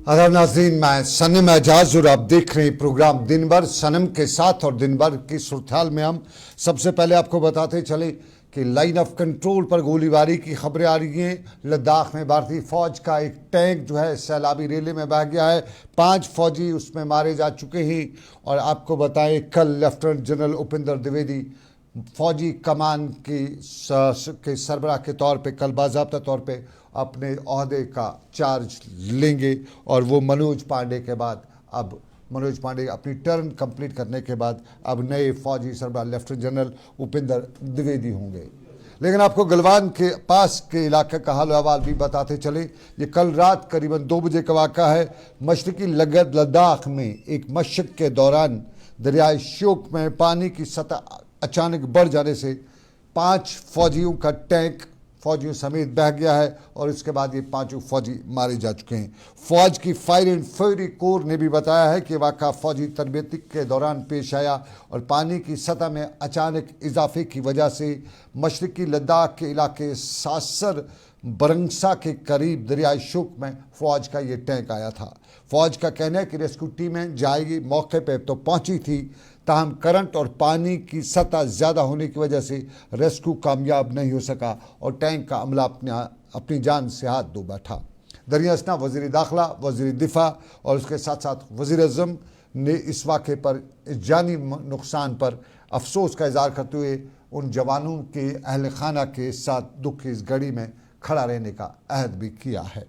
आदाब नाज़रीन, मैं सनम एजाज और आप देख रहे हैं प्रोग्राम दिन भर सनम के साथ। और दिन भर की सूरत में हम सबसे पहले आपको बताते चले कि लाइन ऑफ कंट्रोल पर गोलीबारी की खबरें आ रही हैं। लद्दाख में भारतीय फौज का एक टैंक जो है सैलाबी रेले में बह गया है। 5 फौजी उसमें मारे जा चुके हैं। और आपको बताएं, कल लेफ्टिनेंट जनरल उपेंद्र द्विवेदी फौजी कमान के सरबराह के तौर पे कल बाज़ाब्ता तौर पे अपने ओहदे का चार्ज लेंगे। और वो मनोज पांडे के बाद, अब मनोज पांडे अपनी टर्न कंप्लीट करने के बाद अब नए फौजी सरबराह लेफ्टिनेंट जनरल उपेंद्र द्विवेदी होंगे। लेकिन आपको गलवान के पास के इलाके का हाल अहवाल भी बताते चले। ये कल रात करीबन 2 बजे का वाक़ा है। मशरक़ी लद्दाख में एक मशक के दौरान दरियाए श्योक में पानी की सतह अचानक बढ़ जाने से 5 फौजियों का टैंक फौजियों समेत बह गया है। और इसके बाद ये 5 फौजी मारे जा चुके हैं। फौज की फायर एंड फ्यूरी कोर ने भी बताया है कि वाक़ा फौजी तरबियत के दौरान पेश आया और पानी की सतह में अचानक इजाफे की वजह से मशरक़ी लद्दाख के इलाके सासर बरंगसा के करीब दरियाई शुक में फ़ौज का ये टैंक आया था। फ़ौज का कहना है कि रेस्क्यू टीमें जाएगी मौके पर तो पहुंची थी, ताहम करंट और पानी की सतह ज़्यादा होने की वजह से रेस्क्यू कामयाब नहीं हो सका और टैंक का अमला अपनी जान से हाथ धो बैठा। दरियासना वज़ीर दाखिला, वज़ीर दिफा और उसके साथ साथ वज़ीर आज़म ने इस वाक़े पर, इस जानी नुकसान पर अफसोस का इज़हार करते हुए उन जवानों के अहल खाना के साथ दुख की इस घड़ी में खड़ा रहने का अहद भी किया है।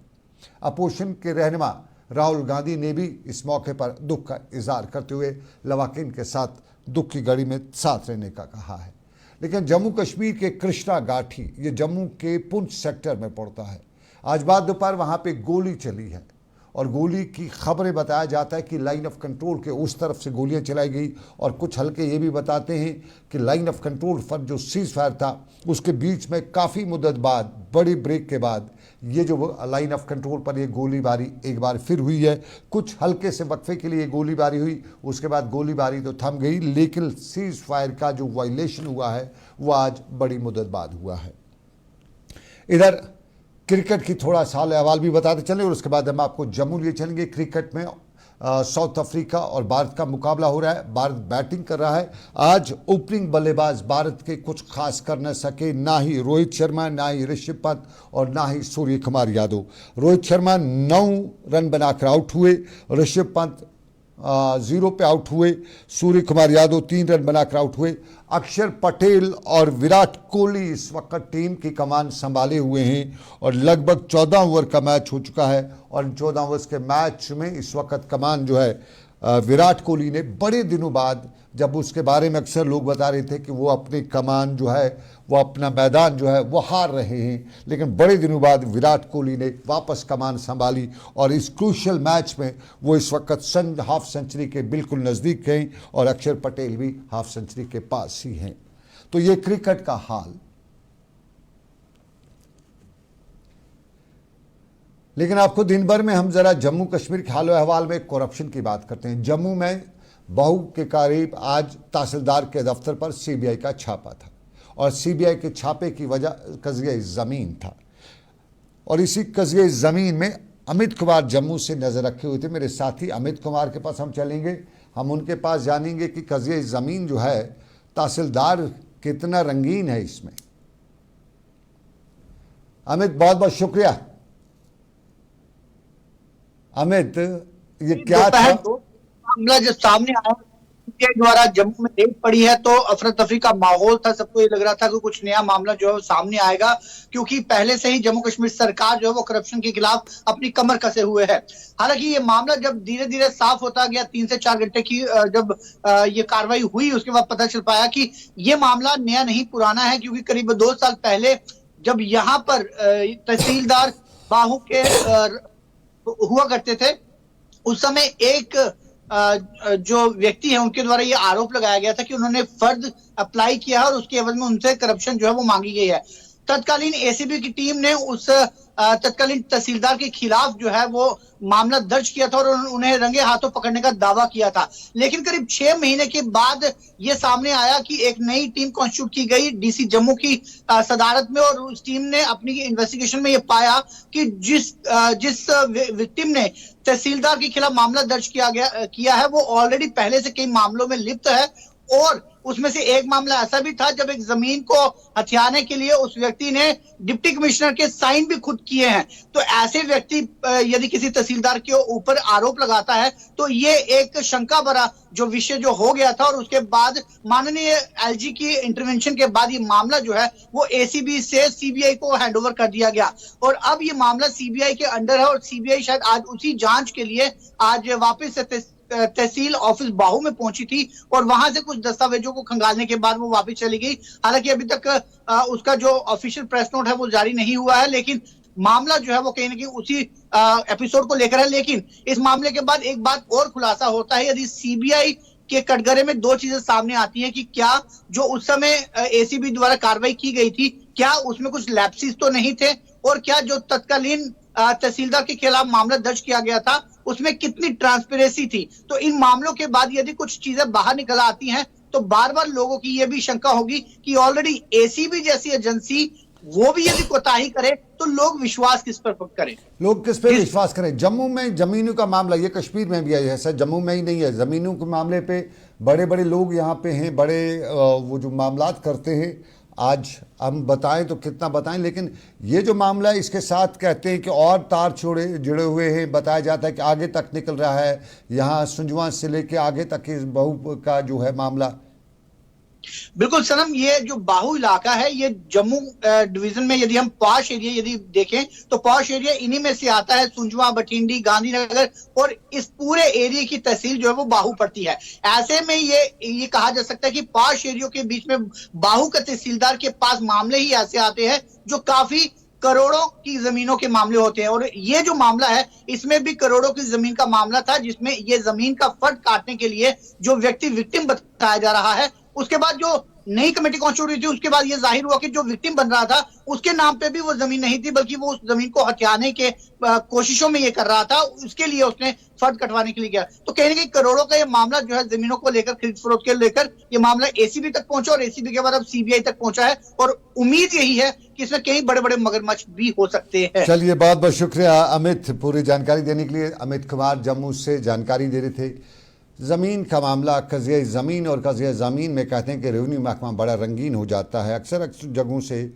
अपोजिशन के रहनुमा राहुल गांधी ने भी इस मौके पर दुख का इजहार करते हुए लवाकिन के साथ दुख की घड़ी में साथ रहने का कहा है। लेकिन जम्मू कश्मीर के कृष्णा घाटी, ये जम्मू के पुंछ सेक्टर में पड़ता है। आज बाद दोपहर वहाँ पे गोली चली है और गोली की खबरें बताया जाता है कि लाइन ऑफ कंट्रोल के उस तरफ से गोलियां चलाई गई। और कुछ हल्के ये भी बताते हैं कि लाइन ऑफ कंट्रोल पर जो सीज फायर था उसके बीच में काफ़ी मुद्दत बाद, बड़ी ब्रेक के बाद ये जो लाइन ऑफ कंट्रोल पर ये गोलीबारी एक बार फिर हुई है। कुछ हल्के से वक्फे के लिए गोलीबारी हुई, उसके बाद गोलीबारी तो थम गई, लेकिन सीज फायर का जो वायलेशन हुआ है वो आज बड़ी मुद्दत बाद हुआ है। इधर क्रिकेट की थोड़ा साल अहवाल भी बताते चले और उसके बाद हम आपको जम्मू लिए चलेंगे। क्रिकेट में साउथ अफ्रीका और भारत का मुकाबला हो रहा है। भारत बैटिंग कर रहा है। आज ओपनिंग बल्लेबाज भारत के कुछ खास कर न सके, ना ही रोहित शर्मा, ना ही ऋषभ पंत और ना ही सूर्य कुमार यादव। रोहित शर्मा 9 रन बनाकर आउट हुए, ऋषभ पंत 0 पे आउट हुए, सूर्य कुमार यादव 3 रन बनाकर आउट हुए। अक्षर पटेल और विराट कोहली इस वक्त टीम की कमान संभाले हुए हैं और लगभग 14 ओवर का मैच हो चुका है। और 14 ओवर के मैच में इस वक्त कमान जो है विराट कोहली ने, बड़े दिनों बाद, जब उसके बारे में अक्सर लोग बता रहे थे कि वो अपनी कमान जो है, वो अपना मैदान जो है वो हार रहे हैं, लेकिन बड़े दिनों बाद विराट कोहली ने वापस कमान संभाली और इस क्रूशियल मैच में वो इस वक्त हाफ सेंचुरी के बिल्कुल नज़दीक हैं और अक्षर पटेल भी हाफ सेंचुरी के पास ही हैं। तो ये क्रिकेट का हाल। लेकिन आपको दिन भर में हम ज़रा जम्मू कश्मीर के हाल अहवाल में करप्शन की बात करते हैं। जम्मू में बहू के करीब आज तहसीलदार के दफ्तर पर सीबीआई का छापा था और सीबीआई के छापे की वजह कज़िया ज़मीन था। और इसी कज़िया ज़मीन में अमित कुमार जम्मू से नज़र रखे हुए थे। मेरे साथी अमित कुमार के पास हम चलेंगे, हम उनके पास जानेंगे कि कज़िया ज़मीन जो है तहसीलदार कितना रंगीन है इसमें। अमित, बहुत बहुत शुक्रिया। अमित, ये क्या था मामला जब सामने आया के द्वारा जम्मू में रेड पड़ी है तो अफरा तफरी का माहौल था। सबको ये लग रहा था कि कुछ नया मामला जो है सामने आएगा, क्योंकि पहले से ही जम्मू कश्मीर सरकार जो है वो करप्शन के खिलाफ अपनी कमर कसे हुए है। हालांकि ये मामला जब धीरे धीरे साफ होता गया, 3 से 4 घंटे की जब ये कार्रवाई हुई, उसके बाद पता चल पाया कि ये मामला नया नहीं पुराना है। क्योंकि करीब 2 साल पहले जब यहाँ पर तहसीलदार बाहू के हुआ करते थे, उस समय एक जो व्यक्ति है उनके द्वारा ये आरोप लगाया गया था कि उन्होंने फर्ज अप्लाई किया और उसके एवज में उनसे करप्शन जो है वो मांगी गई है। तत्कालीन एसीबी की टीम ने उस तत्कालीन तहसीलदार के खिलाफ जो है वो मामला दर्ज किया था और उन्हें रंगे हाथों पकड़ने का दावा किया था। लेकिन करीब 6 महीने के बाद ये सामने आया कि एक नई टीम कॉन्स्टिट्यूट की गई डीसी जम्मू की सदारत में, और उस टीम ने अपनी इन्वेस्टिगेशन में ये पाया कि जिस विक्टिम ने तहसीलदार के खिलाफ मामला दर्ज किया है वो ऑलरेडी पहले से कई मामलों में लिप्त है, और उसमें से एक मामला ऐसा भी था जब एक जमीन को हथियाने के लिए उस व्यक्ति ने डिप्टी कमिश्नर के साइन भी खुद किए हैं। तो ऐसे व्यक्ति यदि किसी तहसीलदार के ऊपर आरोप लगाता है तो ये एक शंका भरा जो विषय जो हो गया था, और उसके बाद माननीय एलजी की इंटरवेंशन के बाद ये मामला जो है वो एसीबी से सीबीआई को हैंडओवर कर दिया गया, और अब ये मामला सीबीआई के अंडर है, और सीबीआई शायद आज उसी जांच के लिए आज वापस से तहसील ऑफिस बाहू में पहुंची थी, और वहां से कुछ दस्तावेजों को खंगालने के बाद वो वापस चली गई। हालांकि अभी तक उसका जो ऑफिशियल प्रेस नोट है वो जारी नहीं हुआ है, लेकिन मामला जो है वो कहीं ना कहीं उसी एपिसोड को लेकर है। लेकिन इस मामले के बाद एक बात और खुलासा होता है, यदि सीबीआई के कटघरे में दो चीजें सामने आती हैं कि क्या जो उस समय एसीबी द्वारा कार्रवाई की गई थी क्या उसमें कुछ लैप्सेस तो नहीं थे, और क्या जो तत्कालीन तहसीलदार के खिलाफ मामला दर्ज किया गया था उसमें कितनी ट्रांसपेरेंसी थी। तो इन मामलों के बाद यदि कुछ चीजें बाहर निकल आती हैं तो बार बार लोगों की यह भी शंका होगी कि ऑलरेडी एसीबी जैसी एजेंसी वो भी यदि कोताही करे तो लोग विश्वास किस पर करें, लोग किस पे विश्वास करें। जम्मू में जमीनों का मामला, ये कश्मीर में भी है, सर जम्मू में ही नहीं है, जमीनों के मामले पे बड़े बड़े लोग यहाँ पे हैं, बड़े वो जो मामलात करते हैं, आज हम बताएं तो कितना बताएं, लेकिन ये जो मामला है इसके साथ कहते हैं कि और तार जुड़े हुए हैं। बताया जाता है कि आगे तक निकल रहा है, यहाँ सुंजवा से लेके आगे तक इस बहू का जो है मामला। बिल्कुल सनम, ये जो बाहू इलाका है ये जम्मू डिवीजन में यदि हम पॉश एरिया यदि देखें तो पॉश एरिया इन्हीं में से आता है। सुंजवा, बठिंडी, गांधीनगर और इस पूरे एरिया की तहसील जो है वो बाहू पड़ती है। ऐसे में ये कहा जा सकता है कि पॉश एरिया के बीच में बाहू का तहसीलदार के पास मामले ही ऐसे आते हैं जो काफी करोड़ों की जमीनों के मामले होते हैं, और ये जो मामला है इसमें भी करोड़ों की जमीन का मामला था, जिसमें ये जमीन का फर्द काटने के लिए जो व्यक्ति विक्टिम बताया जा रहा है, उसके बाद जो नई कमेटी कॉन्स्टिट्यूट हुई थी उसके बाद ये जाहिर हुआ कि जो विक्टिम बन रहा था उसके नाम पे भी वो जमीन नहीं थी, बल्कि वो उस जमीन को हथियाने के कोशिशों में ये कर रहा था, उसके लिए उसने फर्द कटवाने के लिए गया। तो कहीं ना कहीं करोड़ों का ये मामला जो है जमीनों को लेकर, खरीद फरोख्त के लेकर, ये मामला एसीबी तक पहुंचा, और एसीबी के बाद अब सीबीआई तक पहुंचा है, और उम्मीद यही है कि इसमें कई बड़े बड़े मगरमच्छ भी हो सकते हैं। चलिए, बहुत बहुत शुक्रिया अमित पूरी जानकारी देने के लिए। अमित कुमार जम्मू से जानकारी दे रहे थे। ज़मीन का मामला, कज़िया ज़मीन और कज़िया ज़मीन में कहते हैं कि रेवेन्यू महकमा बड़ा रंगीन हो जाता है। अक्सर जगहों से,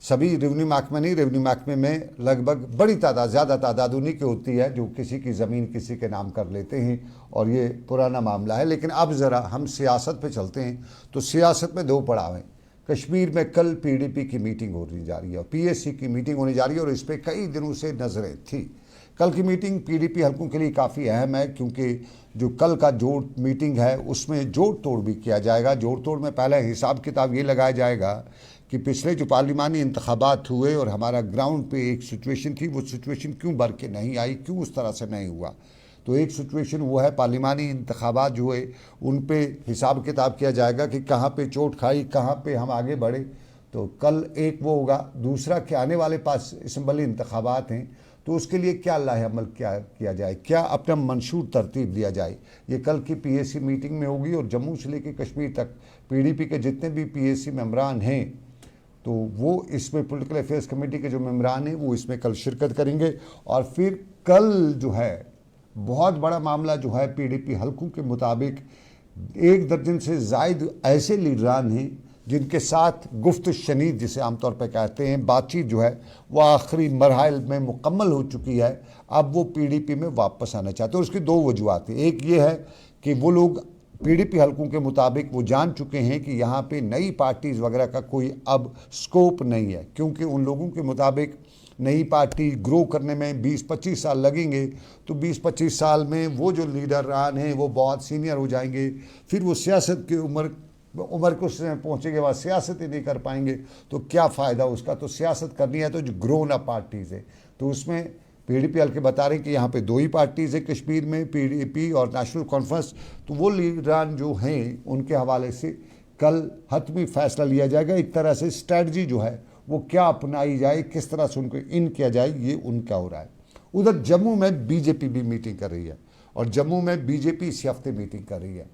सभी रेवेन्यू महकमे नहीं, रेवेन्यू महकमे में लगभग बड़ी तादाद, ज़्यादा तादाद उन्हीं की होती है जो किसी की ज़मीन किसी के नाम कर लेते हैं, और ये पुराना मामला है। लेकिन अब ज़रा हम सियासत पे चलते हैं, तो सियासत में दो पड़ाव हैं। कश्मीर में कल पीडीपी की मीटिंग होने जा रही है और पीएसी की मीटिंग होने जा रही है, और इस पर कई दिनों से नज़रें थी। कल की मीटिंग पीडीपी हलकों के लिए काफ़ी अहम है, क्योंकि जो कल का जोड़ मीटिंग है उसमें जोड़ तोड़ भी किया जाएगा। जोड़ तोड़ में पहले हिसाब किताब ये लगाया जाएगा कि पिछले जो पार्लिमानी इंतखाबात हुए और हमारा ग्राउंड पे एक सिचुएशन थी, वो सिचुएशन क्यों भर के नहीं आई, क्यों उस तरह से नहीं हुआ। तो एक सिचुएशन वो है, पार्लिमानी इंतखाबात जो है उन पे हिसाब किताब किया जाएगा कि कहाँ पे चोट खाई, कहाँ पे हम आगे बढ़े। तो कल एक वो होगा। दूसरा कि आने वाले पास असम्बली इंतखाबात हैं, तो उसके लिए क्या लाहेअमल क्या किया जाए, क्या अपना मंशूर तरतीब दिया जाए। ये कल की पीएसी मीटिंग में होगी, और जम्मू से लेकर कश्मीर तक पीडीपी के जितने भी पीएसी मेंबरान हैं तो वो इसमें, पॉलिटिकल अफेयर्स कमेटी के जो मेंबरान हैं वो इसमें कल शिरकत करेंगे। और फिर कल जो है बहुत बड़ा मामला जो है, पीडीपी हलकों के मुताबिक 1 दर्जन से ज़ायद ऐसे लीडरान हैं जिनके साथ गुफ्त शनीद, जिसे आमतौर पर कहते हैं, बातचीत जो है वो आखिरी मरहल में मुकम्मल हो चुकी है। अब वो पीडीपी में वापस आना चाहते हैं। उसकी दो वजूहत हैं। एक ये है कि वो लोग पीडीपी हलकों के मुताबिक वो जान चुके हैं कि यहाँ पे नई पार्टीज़ वगैरह का कोई अब स्कोप नहीं है, क्योंकि उन लोगों के मुताबिक नई पार्टी ग्रो करने में 20-25 साल लगेंगे। तो 20-25 साल में वो जो लीडरान हैं वो बहुत सीनियर हो जाएंगे, फिर वो सियासत की उम्र को पहुँचेंगे, बाद सियासत ही नहीं कर पाएंगे, तो क्या फ़ायदा उसका। तो सियासत करनी है तो जो ग्रोन अप पार्टीज़ है, तो उसमें पीडीपी हल्के बता रहे हैं कि यहाँ पे 2 ही पार्टीज़ है कश्मीर में, पीडीपी और नेशनल कॉन्फ्रेंस। तो वो लीडरान जो हैं उनके हवाले से कल हतमी फैसला लिया जाएगा। एक तरह से स्ट्रैटजी जो है वो क्या अपनाई जाए, किस तरह से उनको इन किया जाए, ये उनका हो रहा है। उधर जम्मू में बीजेपी भी मीटिंग कर रही है और जम्मू में बीजेपी इसी हफ्ते मीटिंग कर रही है।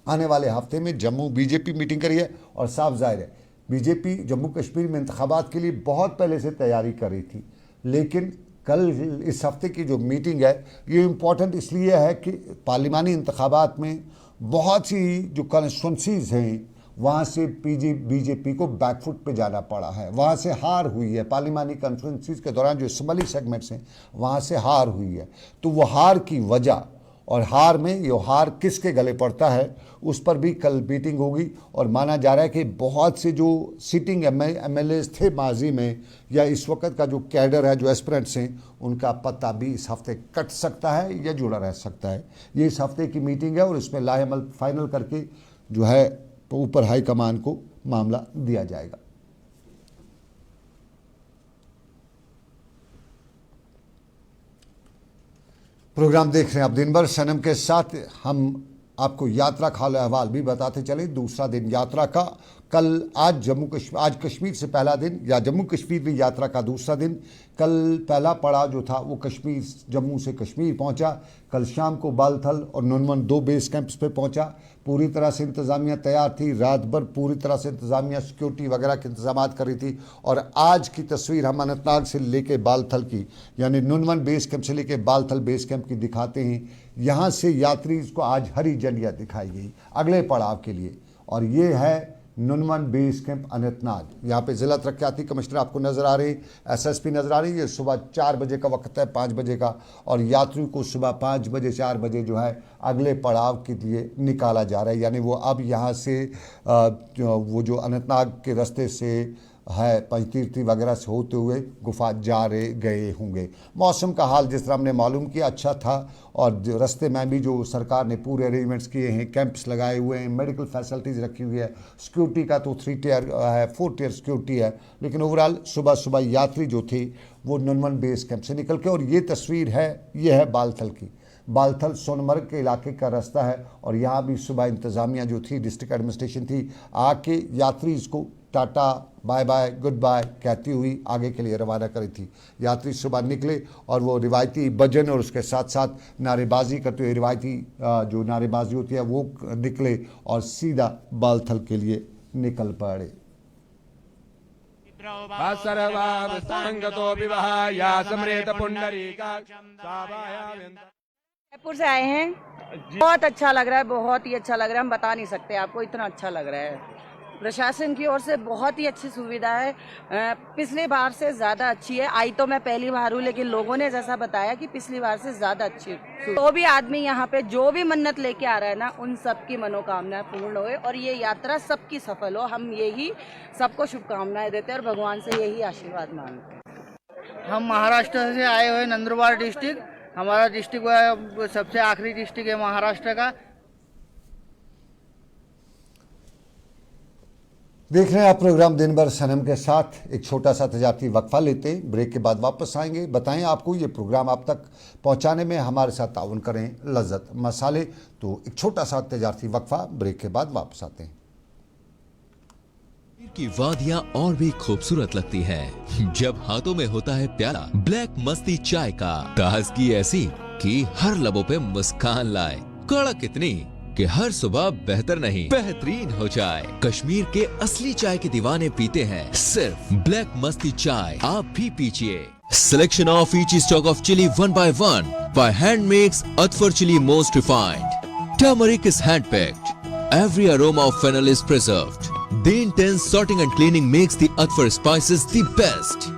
आने वाले हफ्ते में जम्मू बीजेपी मीटिंग करी है और साफ जाहिर है बीजेपी जम्मू कश्मीर में इंतखाबात के लिए बहुत पहले से तैयारी कर रही थी, लेकिन कल इस हफ्ते की जो मीटिंग है ये इम्पॉर्टेंट इसलिए है कि पार्लिमानी इंतखाबात में बहुत सी जो कॉन्स्टिट्यूंसीज हैं वहाँ से बीजेपी को बैकफुट पे जाना पड़ा है, वहाँ से हार हुई है। पार्लिमानी कॉन्फ्रेंसेस के दौरान जो असम्बली सेगमेंट्स हैं वहाँ से हार हुई है। तो वो हार की वजह और हार में ये हार किसके गले पड़ता है उस पर भी कल मीटिंग होगी और माना जा रहा है कि बहुत से जो सिटिंग एमएलएज थे माजी में या इस वक्त का जो कैडर है, जो एस्पिरेंट्स हैं, उनका पत्ता भी इस हफ्ते कट सकता है या जुड़ा रह सकता है। ये इस हफ्ते की मीटिंग है और इसमें लाहेमल फाइनल करके जो है ऊपर हाईकमान को मामला दिया जाएगा। प्रोग्राम देख रहे हैं आप दिन भर सनम के साथ। हम आपको यात्रा का हाल अहवाल भी बताते चले। दूसरा दिन यात्रा का कल, आज कश्मीर से पहला दिन या जम्मू कश्मीर में यात्रा का दूसरा दिन। कल पहला पड़ाव जो था वो जम्मू से कश्मीर पहुंचा। कल शाम को बालथल और नुनवन 2 बेस कैंप्स पे पहुंचा। पूरी तरह से इंतज़ामिया तैयार थी, रात भर पूरी तरह से इंतज़ामिया सिक्योरिटी वगैरह के इंतजाम कर रही थी। और आज की तस्वीर हम अनंतनाग से लेके बालथल की, यानी नुनवन बेस कैंप से लेके बालथल बेस कैंप की दिखाते हैं। यहाँ से यात्री को आज हरी झंडियाँ दिखाई गई अगले पड़ाव के लिए, और ये है नुनवन बेस कैंप अनंतनाग। यहाँ पे ज़िला तरक्याती कमिश्नर आपको नज़र आ रही, एसएसपी नज़र आ रही है। सुबह 4 बजे का वक्त है, 5 बजे का, और यात्रियों को सुबह 5 बजे 4 बजे जो है अगले पड़ाव के लिए निकाला जा रहा है। यानी वो अब यहाँ से वो जो अनंतनाग के रास्ते से है पंचतीर्थी वगैरह से होते हुए गुफा जा रहे गए होंगे। मौसम का हाल जिस तरह हमने मालूम किया अच्छा था, और रास्ते में भी जो सरकार ने पूरे अरेंजमेंट्स किए हैं, कैंप्स लगाए हुए हैं, मेडिकल फैसिलिटीज़ रखी हुई है। सिक्योरिटी का तो 3 टियर है, 4 टियर सिक्योरिटी है, लेकिन ओवरऑल सुबह सुबह यात्री जो थे वो नुनवन बेस कैंप से निकल के, और ये तस्वीर है, ये है बालथल की। बालथल सोनमर्ग के इलाके का रास्ता है और यहाँ भी सुबह इंतज़ामिया जो थी, डिस्ट्रिक्ट एडमिनिस्ट्रेशन थी, आके यात्री इसको टाटा बाय बाय गुड बाय कहती हुई आगे के लिए रवाना करी थी। यात्री सुबह निकले और वो रिवायती भजन और उसके साथ साथ नारेबाजी करते हुए, रिवायती जो नारेबाजी होती है वो निकले और सीधा बालथल के लिए निकल पड़े। जयपुर से आए हैं, बहुत अच्छा लग रहा है, बहुत ही अच्छा लग रहा है। हम बता नहीं सकते आपको, इतना अच्छा लग रहा है। प्रशासन की ओर से बहुत ही अच्छी सुविधा है, पिछली बार से ज़्यादा अच्छी है। आई तो मैं पहली बार हूँ, लेकिन लोगों ने जैसा बताया कि पिछली बार से ज़्यादा अच्छी। तो भी आदमी यहाँ पे जो भी मन्नत लेके आ रहा है ना, उन सब की मनोकामनाएं पूर्ण होए और ये यात्रा सबकी सफल हो। हम यही सबको शुभकामनाएं देते हैं और भगवान से यही आशीर्वाद मांगते हैं। हम महाराष्ट्र से आए हुए, नंदुरबार डिस्ट्रिक्ट हमारा डिस्ट्रिक्ट सबसे आखिरी डिस्ट्रिक्ट है महाराष्ट्र का। देख रहे हैं आप प्रोग्राम दिन भर सनम के साथ। एक छोटा सा तजारती वक्फा लेते हैं, ब्रेक के बाद वापस आएंगे। बताएं आपको ये प्रोग्राम आप तक पहुंचाने में हमारे साथ ताउन करें लज्जत मसाले। तो एक छोटा सा तजारती वक्फा, ब्रेक के बाद वापस आते हैं। की वादियां और भी खूबसूरत लगती है जब हाथों में होता है प्याला ब्लैक मस्ती चाय का। ताजगी ऐसी कि हर लबों पे मुस्कान लाए, कड़क इतनी कि हर सुबह बेहतर नहीं बेहतरीन हो जाए। कश्मीर के असली चाय के दीवाने पीते हैं सिर्फ ब्लैक मस्ती चाय, आप भी पीजिए। Selection of each stock of chili one by one by hand makes Atfar chili most refined. Turmeric is hand picked. Every aroma of fennel is preserved. The intense sorting and cleaning makes the Atfar spices the best.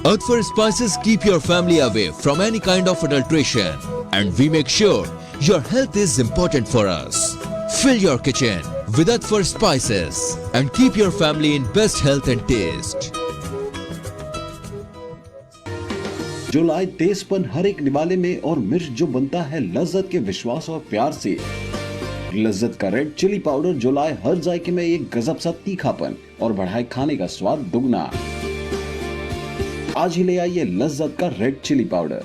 Atfar spices keep your family away from any kind of adulteration, and we make sure your health is important for us. Fill your kitchen with Atfar spices and keep your family in best health and taste. जो लाए तेजपन हर एक निवाले में और मिर्च जो बनता है लज्जत के विश्वास और प्यार से। लज्जत का रेड चिली पाउडर जो लाए हर जायके में एक गजब सा तीखापन और बढ़ाए खाने का स्वाद दुगना। आज ही ले आइए लज्जत का रेड चिली पाउडर।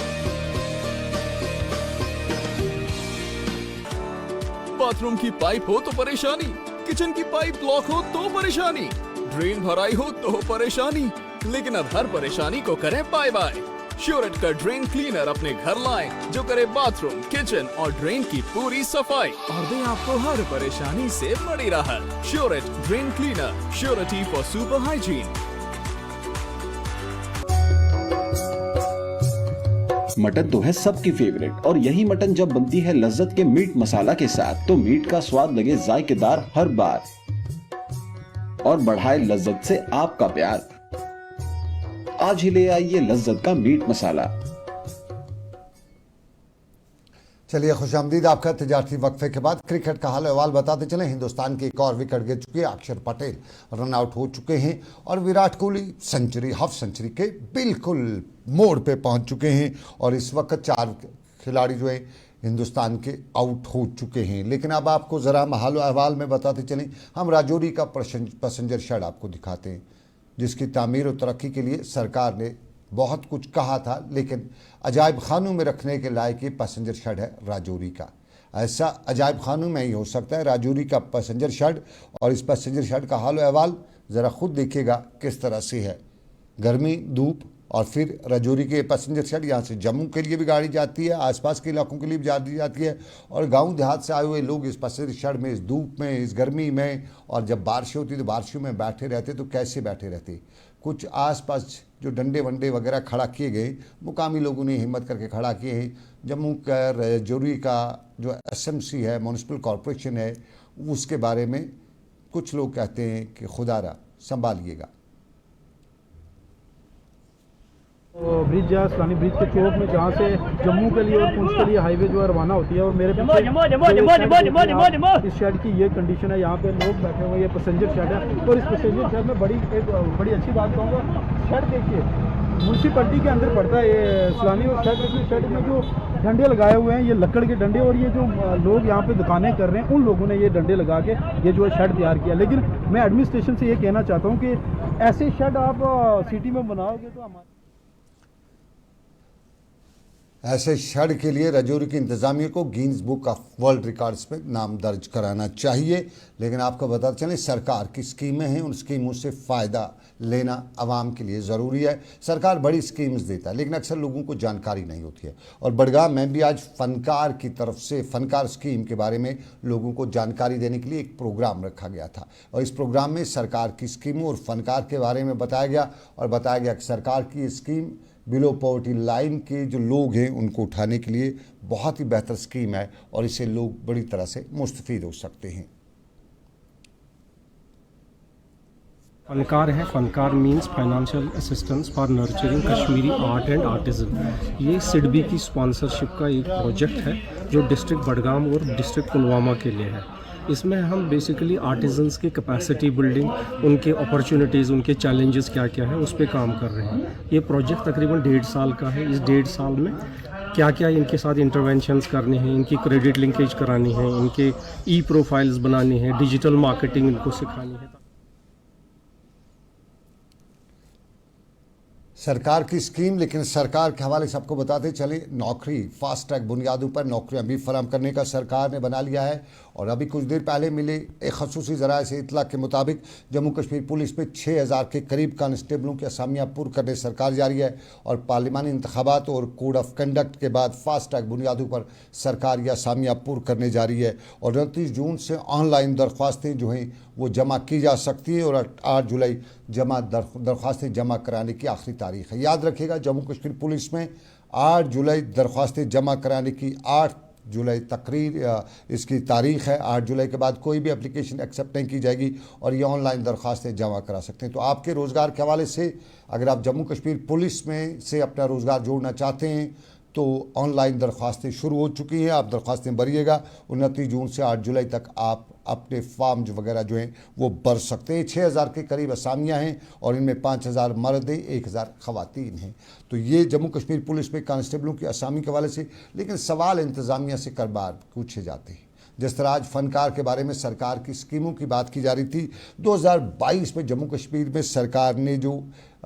बाथरूम की पाइप हो तो परेशानी, किचन की पाइप ब्लॉक हो तो परेशानी, ड्रेन भराई हो तो परेशानी, लेकिन अब हर परेशानी को करें बाय बाय। श्योरेट का ड्रेन क्लीनर अपने घर लाएं, जो करे बाथरूम, किचन और ड्रेन की पूरी सफाई और दे आपको हर परेशानी से बड़ी राहत। श्योरेट drain cleaner, surety for super hygiene. Mutton तो है सबकी फेवरेट और यही मटन जब बनती है लज्जत के मीट मसाला के साथ तो मीट का स्वाद लगे जायकेदार हर बार और बढ़ाए लज्जत से आपका प्यार। आज ही ले आइए लज्जत का मीट मसाला। चलिए खुशामदीद आपका तजारती वक्फे के बाद क्रिकेट का हाल अहवाल बताते चले। हिंदुस्तान की एक और विकेट गिर चुकी है, अक्षर पटेल रन आउट हो चुके हैं और Virat Kohli century half century के बिल्कुल मोड़ पे पहुंच चुके हैं और इस वक्त 4 खिलाड़ी जो है हिंदुस्तान के आउट हो चुके हैं। लेकिन अब आपको ज़रा हाल अहवाल में बताते चलें। हम राजौरी का पैसेंजर शेड आपको दिखाते हैं, जिसकी तामीर और तरक्की के लिए सरकार ने बहुत कुछ कहा था, लेकिन अजायब खानों में रखने के लायक ये पैसेंजर शेड है राजौरी का। ऐसा अजायब खानों में ही हो सकता है राजौरी का पैसेंजर शेड। और इस पैसेंजर शेड का हाल अहवाल ज़रा खुद देखिएगा किस तरह से है। गर्मी, धूप और फिर राजौरी के पैसेंजर शेड, यहाँ से जम्मू के लिए भी गाड़ी जाती है, आसपास के इलाकों के लिए भी जाती है और गांव देहात से आए हुए लोग इस पैसेंजर शेड में, इस धूप में, इस गर्मी में, और जब बारिश होती तो बारिशों में बैठे रहते तो कैसे बैठे रहते। कुछ आसपास जो डंडे वंडे वगैरह खड़ा किए गए, मुकामी लोगों ने हिम्मत करके खड़ा किए हैं। जम्मू का राजौरी का जो SMC है, म्यूनसिपल कॉरपोरेशन है, उसके बारे में कुछ लोग कहते हैं कि खुदारा संभालिएगा। ब्रिज है सलानी ब्रिज के चौक में, जहाँ से जम्मू के लिए और पुंछ के लिए हाईवे जो है रवाना होती है। और मेरे पीछे इस शेड की ये कंडीशन है, यहाँ पे लोग बैठे हुए, ये पैसेंजर शेड है। और इस पैसेंजर शेड में बड़ी अच्छी बात कहूँगा, शेड देखिए म्यूनसिपलिटी के अंदर पड़ता है ये सलानी। और शेड में जो डंडे लगाए हुए हैं, ये लकड़ के डंडे, और ये जो लोग यहाँ पे दुकानें कर रहे हैं उन लोगों ने ये डंडे लगा के ये जो है शेड तैयार किया। लेकिन मैं एडमिनिस्ट्रेशन से ये कहना चाहता हूँ कि ऐसे शेड आप सिटी में बनाओगे तो हमारे ऐसे शेड के लिए राजौरी की इंतज़ामिया को Guinness book of world records में नाम दर्ज कराना चाहिए। लेकिन आपको बताते चलें, सरकार की स्कीमें हैं, उन स्कीमों से फ़ायदा लेना आवाम के लिए ज़रूरी है। सरकार बड़ी स्कीम्स देता है, लेकिन अक्सर लोगों को जानकारी नहीं होती है। और बड़गाम में भी आज फ़नकार की तरफ से फ़नकार स्कीम के बारे में लोगों को जानकारी देने के लिए एक प्रोग्राम रखा गया था और इस प्रोग्राम में सरकार की स्कीमों और फ़नकार के बारे में बताया गया और बताया गया कि सरकार की स्कीम बिलो पॉवर्टी लाइन के जो लोग हैं उनको उठाने के लिए बहुत ही बेहतर स्कीम है और इससे लोग बड़ी तरह से मुस्तफ़ीद हो सकते हैं। फनकार है। Funkar means financial assistance for nurturing Kashmiri art and artisan. ये सिडबी की स्पॉन्सरशिप का एक प्रोजेक्ट है जो डिस्ट्रिक्ट बडगाम और डिस्ट्रिक्ट पुलवामा के लिए है। इसमें हम बेसिकली आर्टिजन्स की कैपेसिटी बिल्डिंग, उनके अपॉर्चुनिटीज़, उनके चैलेंजेस क्या क्या है उस पर काम कर रहे हैं। ये प्रोजेक्ट तकरीबन 1.5 साल का है। इस 1.5 साल में क्या क्या इनके साथ इंटरवेंशंस करने हैं, इनकी क्रेडिट लिंकेज करानी है, इनके प्रोफाइल्स बनानी है, डिजिटल मार्केटिंग इनको सिखानी है। सरकार की स्कीम, लेकिन सरकार के हवाले से आपको बताते चलें, नौकरी फास्ट ट्रैक बुनियादों पर नौकरियां भी फराहम करने का सरकार ने बना लिया है। और अभी कुछ देर पहले मिले एक खसूसी ज़राए से इतला के मुताबिक जम्मू कश्मीर पुलिस में 6000 के करीब कांस्टेबलों की असामियाँ पुर करने सरकार जारी है और पार्लिमानी इंतखाबात और कोड ऑफ कंडक्ट के बाद फास्ट ट्रैक बुनियादों पर सरकार ये असामियाँ पुर करने जा रही है। और 29 जून से ऑनलाइन दरख्वास्तें जो हैं वो जमा की जा सकती हैं और 8 जुलाई दरख्वास्तें जमा कराने की आखिरी तारीख है। याद रखिएगा, जम्मू कश्मीर पुलिस में 8 जुलाई दरख्वास्तें जमा कराने की 8 जुलाई इसकी तारीख है। 8 जुलाई के बाद कोई भी एप्लीकेशन एक्सेप्ट नहीं की जाएगी और ये ऑनलाइन दरख्वास्तें जमा करा सकते हैं। तो आपके रोज़गार के हवाले से अगर आप जम्मू कश्मीर पुलिस में से अपना रोज़गार जोड़ना चाहते हैं तो ऑनलाइन दरख्वास्तें शुरू हो चुकी हैं। आप दरख्वास्तें भरिएगा। 29 जून से 8 जुलाई तक आप अपने फॉर्म वगैरह जो हैं वो भर सकते हैं। 6000 के करीब असामियाँ हैं और इनमें 5000 मर्द हैं, 1000 ख़वातीन हैं। तो ये जम्मू कश्मीर पुलिस में कांस्टेबलों की असामी के हवाले से। लेकिन सवाल इंतज़ामिया से कई बार पूछे जाते हैं। जिस तरह आज फनकार के बारे में सरकार की स्कीमों की बात की जा रही थी, 2022 में जम्मू कश्मीर में सरकार ने जो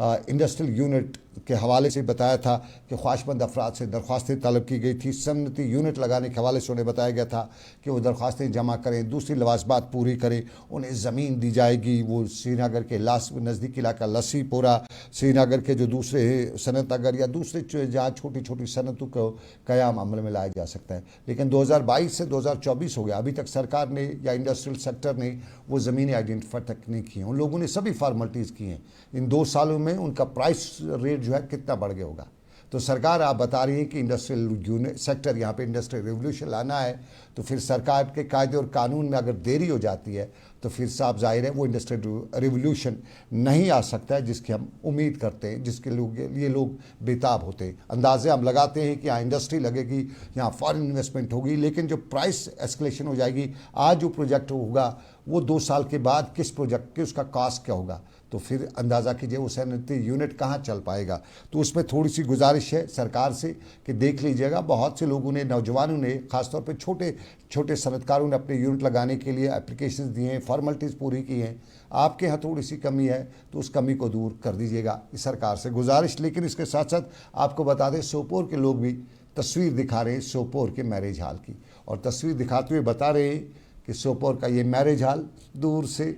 इंडस्ट्रियल यूनिट के हवाले से बताया था कि ख्वाहिशमंद अफराद से दरख्वास्तें तलब की गई थी। सनती यूनिट लगाने के हवाले से उन्हें बताया गया था कि वो दरख्वास्तें जमा करें, दूसरी लवाजमात पूरी करें, उन्हें ज़मीन दी जाएगी। वो श्रीनगर के नज़दीकी इलाका लस्सीपोरा, श्रीनगर के जो दूसरे सनत नगर या दूसरे जहाँ छोटी छोटी सनतों को क़याम अमल में लाया जा सकता है। लेकिन 2022 से 2024 हो गया, अभी तक सरकार ने या इंडस्ट्रियल सेक्टर ने वो ज़मीनें आइडेंटिफाई तक नहीं की हैं। उन लोगों ने सभी फार्मेलिटीज़ की हैं। इन 2 सालों में उनका प्राइस रेट जो है कितना बढ़ गया होगा। तो सरकार आप बता रही है कि इंडस्ट्रियल यूनिट सेक्टर यहाँ पे इंडस्ट्रियल रेवोल्यूशन लाना है, तो फिर सरकार के कायदे और कानून में अगर देरी हो जाती है तो फिर साफ जाहिर है वो इंडस्ट्रियल रेवोल्यूशन नहीं आ सकता है जिसकी हम उम्मीद करते हैं, जिसके लिए लोग बेताब होते हैं। अंदाजे हम लगाते हैं कि यहाँ इंडस्ट्री लगेगी, यहाँ फॉरेन इन्वेस्टमेंट होगी, लेकिन जो प्राइस एस्केलेशन हो जाएगी, आज जो प्रोजेक्ट होगा वो 2 साल के बाद किस प्रोजेक्ट के उसका कॉस्ट क्या होगा, तो फिर अंदाज़ा कीजिए वो सनती यूनिट कहाँ चल पाएगा। तो उसमें थोड़ी सी गुजारिश है सरकार से कि देख लीजिएगा, बहुत से लोगों ने, नौजवानों ने, ख़ासतौर पे छोटे छोटे सनतकारों ने अपने यूनिट लगाने के लिए एप्लीकेशन दिए हैं, फॉर्मेलिटीज़ पूरी की हैं। आपके यहाँ थोड़ी सी कमी है तो उस कमी को दूर कर दीजिएगा, इस सरकार से गुजारिश। लेकिन इसके साथ साथ आपको बता दें, सोपोर के लोग भी तस्वीर दिखा रहे हैं सोपोर के मैरिज हॉल की, और तस्वीर दिखाते हुए बता रहे हैं कि सोपोर का ये मैरिज हॉल दूर से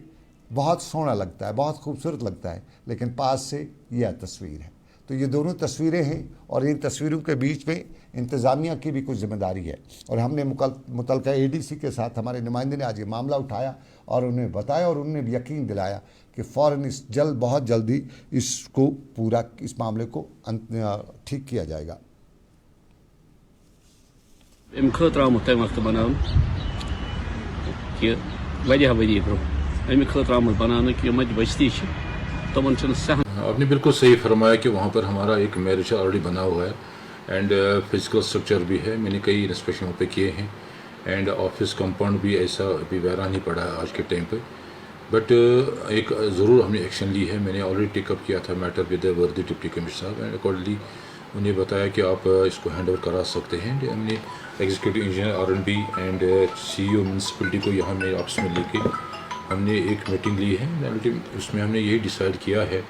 बहुत सोहना लगता है, बहुत खूबसूरत लगता है, लेकिन पास से यह तस्वीर है। तो ये दोनों तस्वीरें हैं और इन तस्वीरों के बीच में इंतज़ामिया की भी कुछ जिम्मेदारी है। और हमने मुतलका ADC के साथ हमारे नुमाइंदे ने आज ये मामला उठाया और उन्हें बताया और उन्हें भी यकीन दिलाया कि फ़ौरन बहुत जल्दी इसको पूरा, इस मामले को ठीक किया जाएगा। आपने बिल्कुल सही फरमाया कि वहाँ पर हमारा एक मैरिज ऑलरेडी बना हुआ है एंड फिजिकल स्ट्रक्चर भी है। मैंने कई इंस्पेक्शन वहाँ पे किए हैं एंड ऑफिस कंपाउंड भी ऐसा अभी वैरान ही पड़ा है आज के टाइम पे। बट एक ज़रूर हमने एक्शन ली है। मैंने ऑलरेडी टेकअप किया था मैटर विद वर्दी डिप्टी कमिश्नर साहब एंड अकॉर्डिंगली उन्हें बताया कि आप इसको हैंड ओवर करा सकते हैं। हमने executive engineer R&B and CEO municipality को यहाँ में आपस में लेके हमने एक मीटिंग ली है। उसमें हमने यही डिसाइड किया है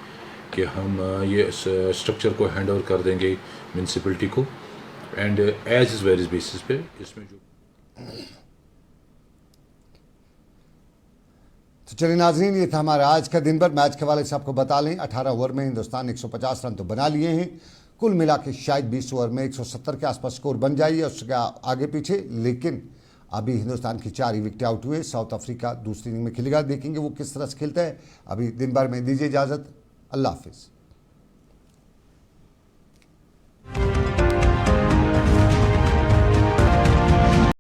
कि हम ये स्ट्रक्चर को हैंड ओवर कर देंगे म्यूनसिपलिटी को and as is various basis पे। इसमें जो तो चलिए नाज़रीन, ये था हमारा आज का दिन भर। मैच के हवाले से आपको बता लें, 18 ओवर में हिंदुस्तान 150 रन तो बना लिए हैं, कुल मिला के शायद 20 ओवर में 170 के आसपास स्कोर बन जाइए, उसके आगे पीछे। लेकिन अभी हिंदुस्तान की 4 ही विकेट आउट हुए। साउथ अफ्रीका दूसरी इनिंग में खेलेगा, देखेंगे वो किस तरह से खेलता है। अभी दिन भर में दीजिए इजाज़त, अल्लाह हाफिज़।